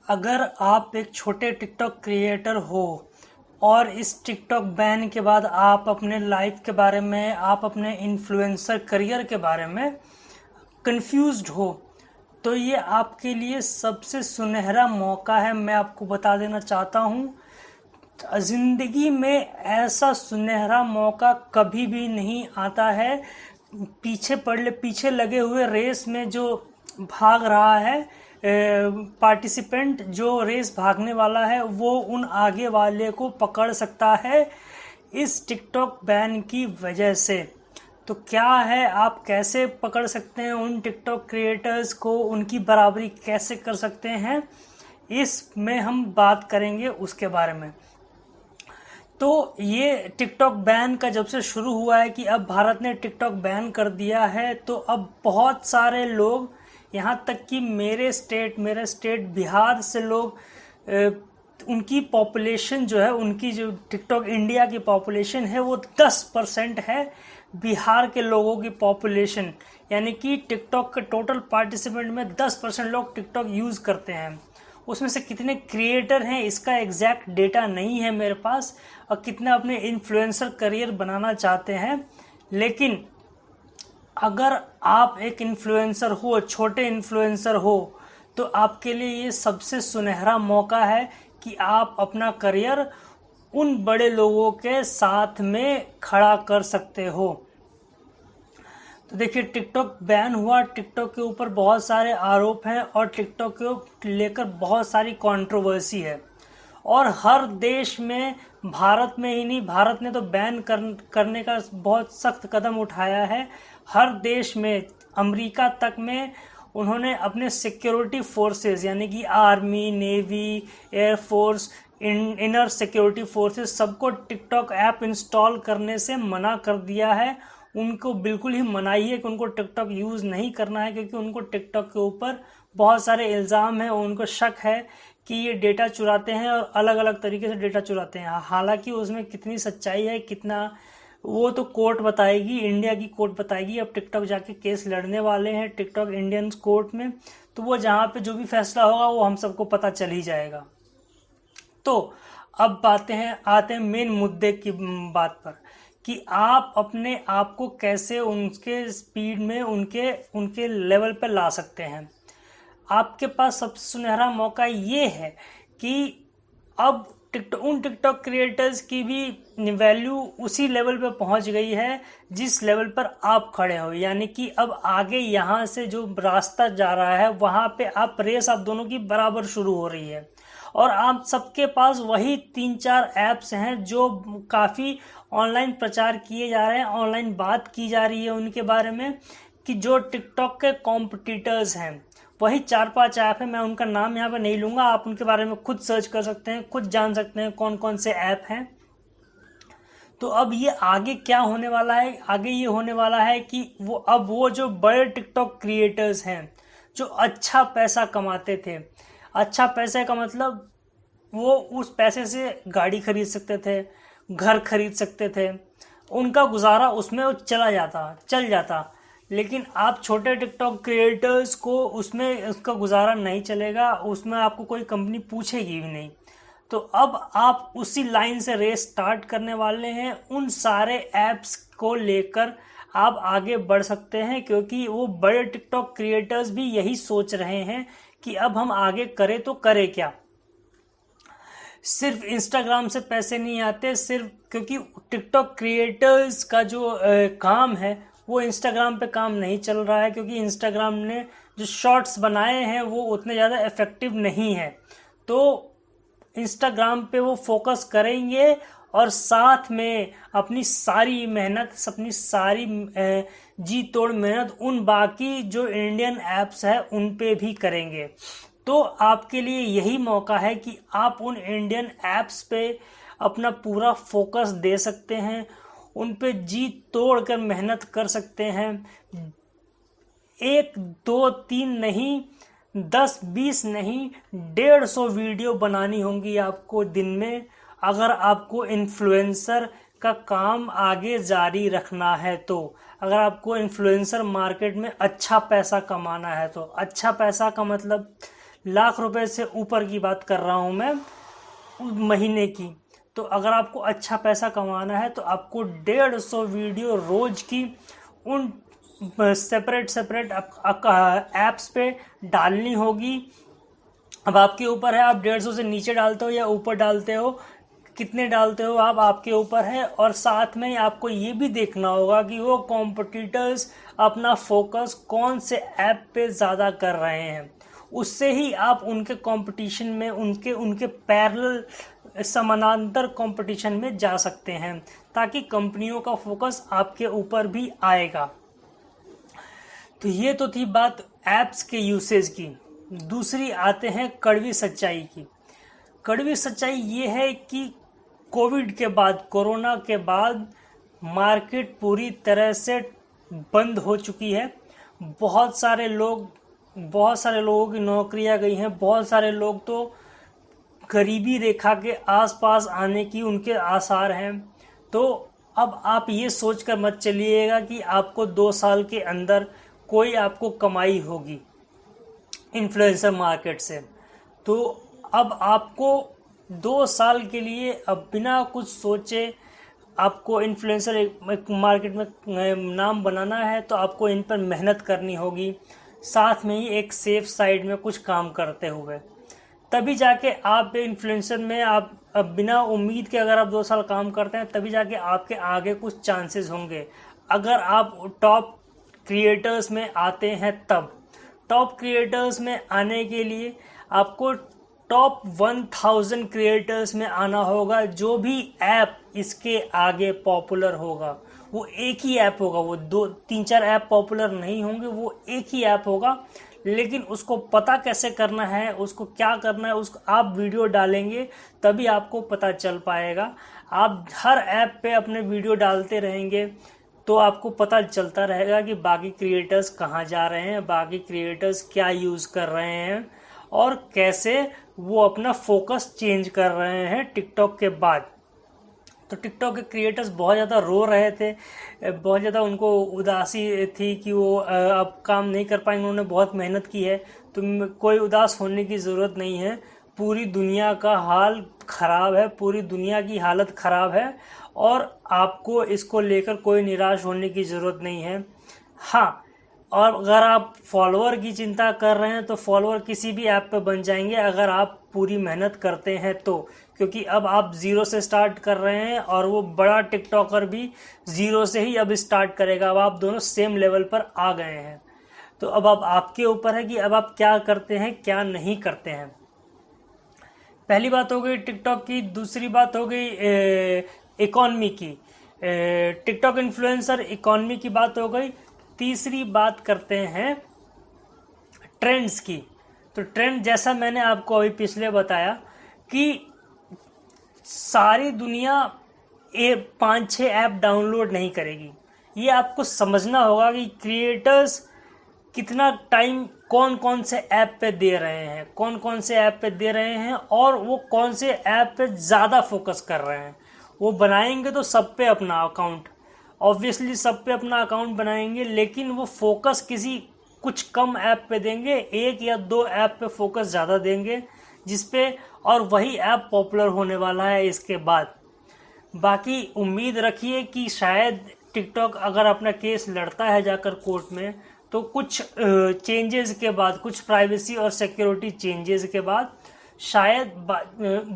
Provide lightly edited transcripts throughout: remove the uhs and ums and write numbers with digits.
अगर आप एक छोटे टिकटॉक क्रिएटर हो और इस टिकटॉक बैन के बाद आप अपने लाइफ के बारे में, आप अपने इन्फ्लुएंसर करियर के बारे में कंफ्यूज्ड हो, तो ये आपके लिए सबसे सुनहरा मौका है। मैं आपको बता देना चाहता हूँ, ज़िंदगी में ऐसा सुनहरा मौका कभी भी नहीं आता है। पीछे लगे हुए रेस में जो भाग रहा है पार्टिसिपेंट, जो रेस भागने वाला है, वो उन आगे वाले को पकड़ सकता है इस टिकटॉक बैन की वजह से। तो क्या है, आप कैसे पकड़ सकते हैं उन टिकटॉक क्रिएटर्स को, उनकी बराबरी कैसे कर सकते हैं, इसमें हम बात करेंगे उसके बारे में। तो ये टिकटॉक बैन का जब से शुरू हुआ है कि अब भारत ने टिकटॉक बैन कर दिया है, तो अब बहुत सारे लोग, यहाँ तक कि मेरे स्टेट बिहार से लोग, उनकी पॉपुलेशन जो है, उनकी जो टिकटॉक इंडिया की पॉपुलेशन है वो 10% है बिहार के लोगों की पॉपुलेशन। यानी कि टिकटॉक के टोटल पार्टिसिपेंट में 10% लोग टिकटॉक यूज़ करते हैं। उसमें से कितने क्रिएटर हैं इसका एग्जैक्ट डेटा नहीं है मेरे पास, और कितने अपने इन्फ्लुएंसर करियर बनाना चाहते हैं। लेकिन अगर आप एक इन्फ्लुएंसर हो, छोटे इन्फ्लुएंसर हो, तो आपके लिए ये सबसे सुनहरा मौका है कि आप अपना करियर उन बड़े लोगों के साथ में खड़ा कर सकते हो। तो देखिए, टिकटॉक बैन हुआ, टिकटॉक के ऊपर बहुत सारे आरोप हैं और टिकटॉक को लेकर बहुत सारी कंट्रोवर्सी है। और हर देश में, भारत में ही नहीं, भारत ने तो बैन करने का बहुत सख्त कदम उठाया है। हर देश में, अमेरिका तक में, उन्होंने अपने सिक्योरिटी फोर्सेस यानी कि army, navy, air force, inner security forces, सबको टिकटॉक ऐप इंस्टॉल करने से मना कर दिया है। उनको बिल्कुल ही मनाही है कि उनको टिकटॉक यूज़ नहीं करना है, क्योंकि उनको टिकटॉक के ऊपर बहुत सारे इल्ज़ाम हैं। उनको शक है कि ये डेटा चुराते हैं और अलग अलग तरीके से डेटा चुराते हैं। हालांकि उसमें कितनी सच्चाई है, कितना, वो तो कोर्ट बताएगी, इंडिया की कोर्ट बताएगी। अब टिकटॉक जाके केस लड़ने वाले हैं टिकटॉक इंडियन कोर्ट में, तो वो जहाँ पे जो भी फैसला होगा वो हम सबको पता चल ही जाएगा। तो अब आते हैं मेन मुद्दे की बात पर, कि आप अपने आप को कैसे उनके स्पीड में, उनके लेवल पर ला सकते हैं। आपके पास सबसे सुनहरा मौका ये है कि अब उन टिकटॉक क्रिएटर्स की भी वैल्यू उसी लेवल पे पहुंच गई है जिस लेवल पर आप खड़े हो। यानी कि अब आगे यहाँ से जो रास्ता जा रहा है, वहाँ पे रेस आप दोनों की बराबर शुरू हो रही है। और आप सबके पास वही 3-4 ऐप्स हैं जो काफ़ी ऑनलाइन प्रचार किए जा रहे हैं, ऑनलाइन बात की जा रही है उनके बारे में, कि जो टिकटॉक के कॉम्पिटिटर्स हैं, वही 4-5 ऐप है। मैं उनका नाम यहाँ पे नहीं लूँगा, आप उनके बारे में खुद सर्च कर सकते हैं, खुद जान सकते हैं कौन कौन से ऐप हैं। तो अब ये आगे क्या होने वाला है, आगे ये होने वाला है कि वो जो बड़े टिकटॉक क्रिएटर्स हैं, जो अच्छा पैसा कमाते थे, अच्छा पैसे का मतलब वो उस पैसे से गाड़ी खरीद सकते थे, घर खरीद सकते थे, उनका गुजारा उसमें चल जाता। लेकिन आप छोटे टिकटॉक क्रिएटर्स को उसमें उसका गुजारा नहीं चलेगा, उसमें आपको कोई कंपनी पूछेगी भी नहीं। तो अब आप उसी लाइन से रेस स्टार्ट करने वाले हैं। उन सारे ऐप्स को लेकर आप आगे बढ़ सकते हैं, क्योंकि वो बड़े टिकटॉक क्रिएटर्स भी यही सोच रहे हैं कि अब हम आगे करें तो करें क्या। सिर्फ इंस्टाग्राम से पैसे नहीं आते, सिर्फ क्योंकि टिकटॉक क्रिएटर्स का जो काम है वो इंस्टाग्राम पे काम नहीं चल रहा है, क्योंकि इंस्टाग्राम ने जो शॉर्ट्स बनाए हैं वो उतने ज़्यादा इफ़ेक्टिव नहीं है। तो इंस्टाग्राम पे वो फोकस करेंगे और साथ में अपनी सारी मेहनत, अपनी सारी जी तोड़ मेहनत उन बाकी जो इंडियन ऐप्स है उन पे भी करेंगे। तो आपके लिए यही मौका है कि आप उन इंडियन ऐप्स पे अपना पूरा फोकस दे सकते हैं, उन पे जी तोड़ कर मेहनत कर सकते हैं। 1, 2, 3 नहीं, 10, 20 नहीं, 150 वीडियो बनानी होंगी आपको दिन में, अगर आपको इन्फ्लुएंसर का काम आगे जारी रखना है। तो अगर आपको इन्फ्लुएंसर मार्केट में अच्छा पैसा कमाना है, तो अच्छा पैसा का मतलब लाख रुपए से ऊपर की बात कर रहा हूँ मैं महीने की। तो अगर आपको अच्छा पैसा कमाना है तो आपको 150 वीडियो रोज की उन सेपरेट ऐप्स पे डालनी होगी। अब आपके ऊपर है, आप 150 से नीचे डालते हो या ऊपर डालते हो, कितने डालते हो आप, आपके ऊपर है। और साथ में आपको ये भी देखना होगा कि वो कॉम्पिटिटर्स अपना फोकस कौन से ऐप पे ज़्यादा कर रहे हैं, उससे ही आप उनके कंपटीशन में, उनके पैरेलल समानांतर कंपटीशन में जा सकते हैं, ताकि कंपनियों का फोकस आपके ऊपर भी आएगा। तो ये तो थी बात ऐप्स के यूसेज की। दूसरी आते हैं कड़वी सच्चाई की। कड़वी सच्चाई ये है कि कोविड के बाद, कोरोना के बाद मार्केट पूरी तरह से बंद हो चुकी है। बहुत सारे लोगों की नौकरियां गई हैं। बहुत सारे लोग तो गरीबी रेखा के आसपास आने की उनके आसार हैं। तो अब आप ये सोचकर मत चलिएगा कि आपको 2 साल के अंदर कोई आपको कमाई होगी इन्फ्लुएंसर मार्केट से। तो अब आपको 2 साल के लिए अब बिना कुछ सोचे आपको इन्फ्लुएंसर मार्केट में नाम बनाना है, तो आपको इन पर मेहनत करनी होगी, साथ में ही एक सेफ साइड में कुछ काम करते हुए। तभी जाके आप इन्फ्लुएंसर में आप अब बिना उम्मीद के अगर आप 2 साल काम करते हैं, तभी जाके आपके आगे कुछ चांसेस होंगे। अगर आप टॉप क्रिएटर्स में आते हैं तब। टॉप क्रिएटर्स में आने के लिए आपको टॉप 1000 क्रिएटर्स में आना होगा। जो भी ऐप इसके आगे पॉपुलर होगा वो एक ही ऐप होगा, वो 2-3-4 ऐप पॉपुलर नहीं होंगे, वो एक ही ऐप होगा। लेकिन उसको पता कैसे करना है, उसको क्या करना है, उसको आप वीडियो डालेंगे तभी आपको पता चल पाएगा। आप हर ऐप पे अपने वीडियो डालते रहेंगे तो आपको पता चलता रहेगा कि बाकी क्रिएटर्स कहाँ जा रहे हैं, बाकी क्रिएटर्स क्या यूज़ कर रहे हैं और कैसे वो अपना फोकस चेंज कर रहे हैं टिकटॉक के बाद। तो टिकटॉक के क्रिएटर्स बहुत ज़्यादा रो रहे थे, बहुत ज़्यादा उनको उदासी थी कि वो अब काम नहीं कर पाएंगे। उन्होंने बहुत मेहनत की है, तो कोई उदास होने की ज़रूरत नहीं है। पूरी दुनिया का हाल ख़राब है, पूरी दुनिया की हालत ख़राब है और आपको इसको लेकर कोई निराश होने की ज़रूरत नहीं है। हाँ, और अगर आप फॉलोअर की चिंता कर रहे हैं तो फॉलोअर किसी भी ऐप पे बन जाएंगे अगर आप पूरी मेहनत करते हैं तो। क्योंकि अब आप 0 से स्टार्ट कर रहे हैं और वो बड़ा टिकटॉकर भी 0 से ही अब स्टार्ट करेगा। अब आप दोनों सेम लेवल पर आ गए हैं। तो अब आपके ऊपर है कि अब आप क्या करते हैं, क्या नहीं करते हैं। पहली बात हो गई टिकटॉक की। दूसरी बात हो गई इकॉनमी की। टिकटॉक इन्फ्लुएंसर इकॉनमी की बात हो गई। तीसरी बात करते हैं ट्रेंड्स की। तो ट्रेंड, जैसा मैंने आपको अभी पिछले बताया कि सारी दुनिया 5-6 ऐप डाउनलोड नहीं करेगी। ये आपको समझना होगा कि क्रिएटर्स कितना टाइम कौन कौन से ऐप पे दे रहे हैं, कौन कौन से ऐप पे दे रहे हैं और वो कौन से ऐप पे ज़्यादा फोकस कर रहे हैं। वो बनाएंगे तो सब पे अपना अकाउंट, ऑब्वियसली सब पे अपना अकाउंट बनाएंगे, लेकिन वो फोकस किसी कुछ कम ऐप पे देंगे, 1 या 2 ऐप पे फोकस ज़्यादा देंगे जिसपे, और वही ऐप पॉपुलर होने वाला है इसके बाद। बाकी उम्मीद रखिए कि शायद टिकटॉक अगर अपना केस लड़ता है जाकर कोर्ट में, तो कुछ चेंजेस के बाद, कुछ प्राइवेसी और सिक्योरिटी चेंजेस के बाद शायद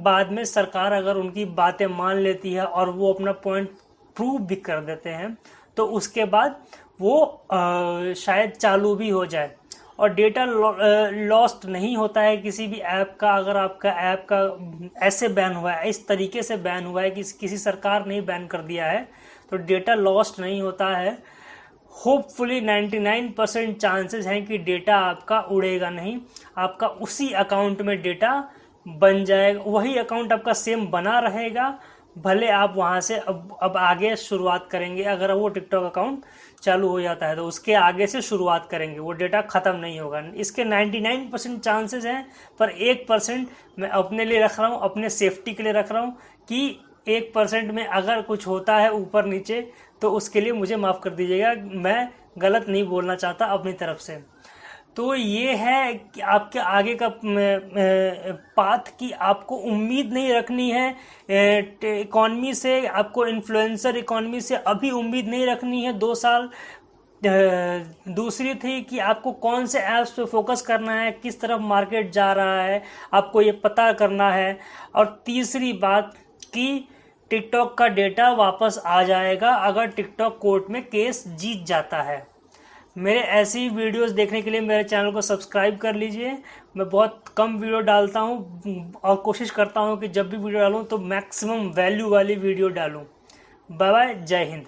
बाद में सरकार अगर उनकी बातें मान लेती है और वो अपना पॉइंट प्रूव भी कर देते हैं, तो उसके बाद वो शायद चालू भी हो जाए। और डेटा लॉस्ट नहीं होता है किसी भी ऐप का। अगर आपका ऐप का ऐसे बैन हुआ है, इस तरीके से बैन हुआ है कि किसी सरकार ने बैन कर दिया है, तो डेटा लॉस्ट नहीं होता है। होपफुली 99% चांसेस हैं कि डेटा आपका उड़ेगा नहीं, आपका उसी अकाउंट में डेटा बन जाएगा, वही अकाउंट आपका सेम बना रहेगा। भले आप वहाँ से अब आगे शुरुआत करेंगे, अगर वो टिकटॉक अकाउंट चालू हो जाता है तो उसके आगे से शुरुआत करेंगे, वो डेटा ख़त्म नहीं होगा। इसके 99% चांसेस हैं, पर 1% मैं अपने लिए रख रहा हूँ, अपने सेफ्टी के लिए रख रहा हूँ कि 1% में अगर कुछ होता है ऊपर नीचे तो उसके लिए मुझे माफ़ कर दीजिएगा, मैं गलत नहीं बोलना चाहता अपनी तरफ से। तो ये है कि आपके आगे का पाथ कि आपको उम्मीद नहीं रखनी है इकॉनमी से, आपको इन्फ्लुएंसर इकॉनमी से अभी उम्मीद नहीं रखनी है 2 साल। दूसरी थी कि आपको कौन से ऐप्स पे फोकस करना है, किस तरफ मार्केट जा रहा है, आपको ये पता करना है। और तीसरी बात कि टिकटॉक का डेटा वापस आ जाएगा अगर टिकटॉक कोर्ट में केस जीत जाता है। मेरे ऐसी वीडियोस देखने के लिए मेरे चैनल को सब्सक्राइब कर लीजिए। मैं बहुत कम वीडियो डालता हूँ और कोशिश करता हूँ कि जब भी वीडियो डालूँ तो मैक्सिमम वैल्यू वाली वीडियो डालूँ। बाय बाय, जय हिंद।